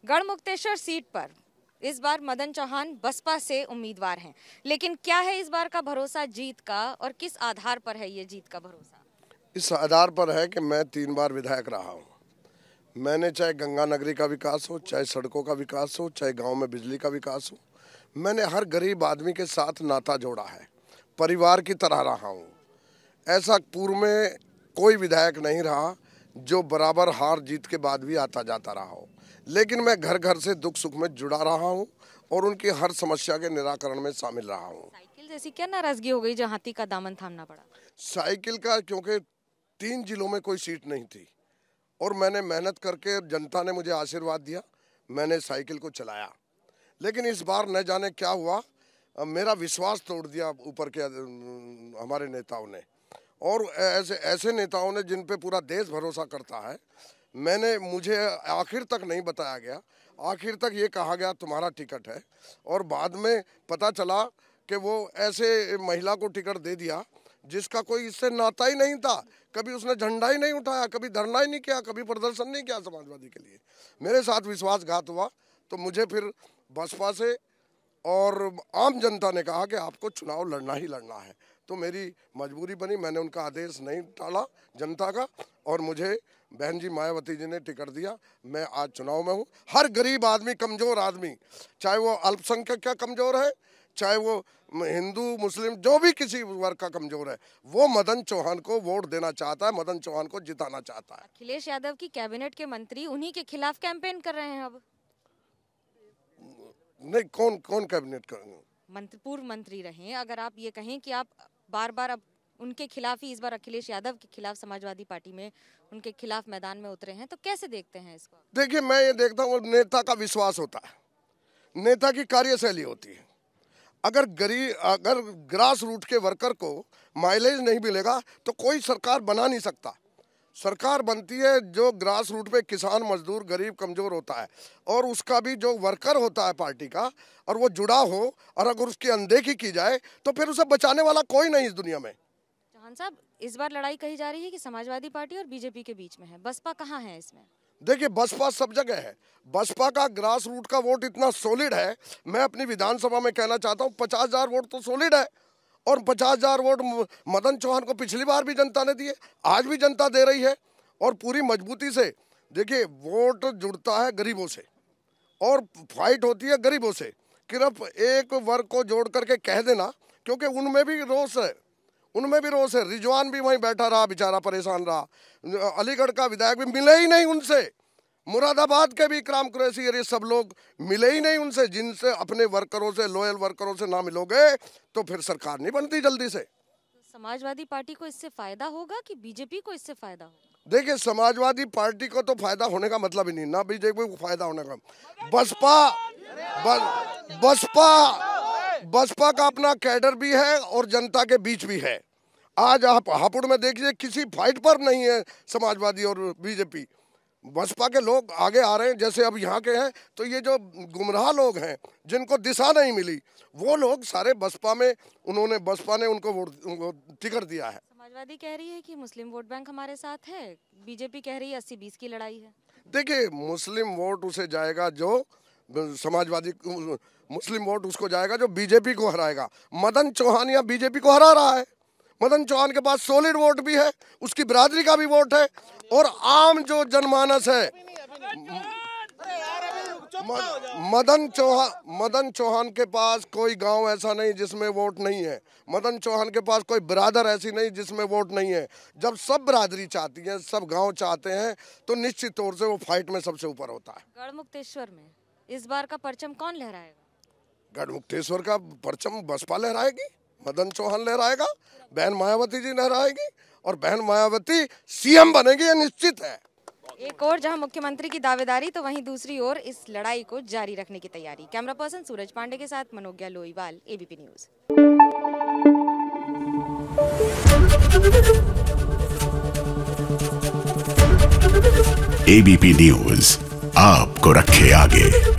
Garhmukteshwar seat पर इस बार मदन चौहान बसपा से उम्मीदवार हैं, लेकिन क्या है इस बार का भरोसा जीत का और किस आधार पर है ये जीत का भरोसा? इस आधार पर है कि मैं 3 बार विधायक रहा हूँ। मैंने चाहे गंगा नगरी का विकास हो, चाहे सड़कों का विकास हो, चाहे गांव में बिजली का विकास हो, मैंने हर गरीब आदमी के साथ नाता जोड़ा है, परिवार की तरह रहा हूँ। ऐसा पूर्व में कोई विधायक नहीं रहा जो बराबर हार जीत के बाद भी आता जाता रहा हो, लेकिन मैं घर घर से दुख सुख में जुड़ा रहा हूँ और उनकी हर समस्या के निराकरण में शामिल रहा हूँ। साइकिल जैसी क्या नाराजगी हो गई जो हाथी का दामन थामना पड़ा? साइकिल का, क्योंकि 3 जिलों में कोई सीट नहीं थी और मैंने मेहनत करके, जनता ने मुझे आशीर्वाद दिया, मैंने साइकिल को चलाया। लेकिन इस बार न जाने क्या हुआ, मेरा विश्वास तोड़ दिया ऊपर के हमारे नेताओं ने, और ऐसे नेताओं ने जिन पे पूरा देश भरोसा करता है। मुझे आखिर तक नहीं बताया गया, आखिर तक ये कहा गया तुम्हारा टिकट है, और बाद में पता चला कि वो ऐसे महिला को टिकट दे दिया जिसका कोई इससे नाता ही नहीं था। कभी उसने झंडा ही नहीं उठाया, कभी धरना ही नहीं किया, कभी प्रदर्शन नहीं किया समाजवादी के लिए। मेरे साथ विश्वासघात हुआ तो मुझे फिर बसपा से और आम जनता ने कहा कि आपको चुनाव लड़ना ही लड़ना है, तो मेरी मजबूरी बनी। मैंने उनका आदेश नहीं टाला जनता का, और मुझे बहन जी मायावती जी ने टिकट दिया। मैं आज चुनाव में हूँ। हर गरीब आदमी, कमज़ोर आदमी, चाहे वो अल्पसंख्यक का कमज़ोर है, चाहे वो हिंदू मुस्लिम जो भी किसी वर्ग का कमज़ोर है, वो मदन चौहान को वोट देना चाहता है, मदन चौहान को जिताना चाहता है। अखिलेश यादव की कैबिनेट के मंत्री उन्हीं के खिलाफ कैंपेन कर रहे हैं अब। नहीं, कौन कैबिनेट का पूर्व मंत्री रहे, अगर आप ये कहें कि आप बार बार अब उनके खिलाफ ही इस बार अखिलेश यादव के खिलाफ समाजवादी पार्टी में उनके खिलाफ मैदान में उतरे हैं, तो कैसे देखते हैं इसको? देखिए, मैं ये देखता हूँ नेता का विश्वास होता है, नेता की कार्यशैली होती है। अगर ग्रास रूट के वर्कर को माइलेज नहीं मिलेगा तो कोई सरकार बना नहीं सकता। सरकार बनती है जो ग्रास रूट पे किसान, मजदूर, गरीब, कमज़ोर होता है, और उसका भी जो वर्कर होता है पार्टी का, और वो जुड़ा हो, और अगर उसकी अनदेखी की जाए तो फिर उसे बचाने वाला कोई नहीं इस दुनिया में। चौहान साहब, इस बार लड़ाई कही जा रही है कि समाजवादी पार्टी और बीजेपी के बीच में है, बसपा कहाँ है इसमें? देखिए, बसपा सब जगह है। बसपा का ग्रास रूट का वोट इतना सॉलिड है, मैं अपनी विधानसभा में कहना चाहता हूँ 50,000 वोट तो सॉलिड है, और 50,000 वोट मदन चौहान को पिछली बार भी जनता ने दिए, आज भी जनता दे रही है, और पूरी मजबूती से। देखिए, वोट जुड़ता है गरीबों से और फाइट होती है गरीबों से। सिर्फ एक वर्ग को जोड़ करके कह देना, क्योंकि उनमें भी रोष है, रिजवान भी वहीं बैठा रहा, बेचारा परेशान रहा। अलीगढ़ का विधायक भी मिले ही नहीं उनसे, मुरादाबाद के भी इकराम कुरैशी, ये सब लोग मिले ही नहीं उनसे। जिनसे अपने वर्करों से, लॉयल वर्करों से ना मिलोगे तो फिर सरकार नहीं बनती जल्दी से। समाजवादी पार्टी को इससे फायदा होगा कि बीजेपी को इससे फायदा होगा? देखिए, समाजवादी पार्टी को तो फायदा होने का मतलब ही नहीं, ना बीजेपी को फायदा होने का। बसपा का अपना कैडर भी है और जनता के बीच भी है। आज आप हापुड़ में देखिए, किसी फाइट पर नहीं है समाजवादी और बीजेपी। बसपा के लोग आगे आ रहे हैं, जैसे अब यहाँ के हैं, तो ये जो गुमराह लोग हैं जिनको दिशा नहीं मिली, वो लोग सारे बसपा ने उनको टिकट दिया है। समाजवादी कह रही है कि मुस्लिम वोट बैंक हमारे साथ है, बीजेपी कह रही है 80-20 की लड़ाई है। देखिए, मुस्लिम वोट उसे जाएगा जो मुस्लिम वोट उसको जाएगा जो बीजेपी को हराएगा। मदन चौहान यहाँ बीजेपी को हरा रहा है। मदन चौहान के पास सॉलिड वोट भी है, उसकी बिरादरी का भी वोट है, और आम जो जनमानस है, मदन चौहान के पास कोई गांव ऐसा नहीं जिसमें वोट नहीं है। मदन चौहान के पास कोई बिरादर ऐसी नहीं जिसमें वोट नहीं है। जब सब बिरादरी चाहती है, सब गांव चाहते हैं, तो निश्चित तौर से वो फाइट में सबसे ऊपर होता है। गढ़मुक्तेश्वर में इस बार का परचम कौन लहराएगा? गढ़मुक्तेश्वर का परचम बसपा लहराएगी, मदन चौहान लहराएगा, बहन मायावती जी लहराएगी, और बहन मायावती सीएम बनेगी, ये निश्चित है। एक और जहां मुख्यमंत्री की दावेदारी, तो वहीं दूसरी ओर इस लड़ाई को जारी रखने की तैयारी। कैमरा पर्सन सूरज पांडे के साथ Manogya Loiwal, ABP news. ABP news आपको रखे आगे।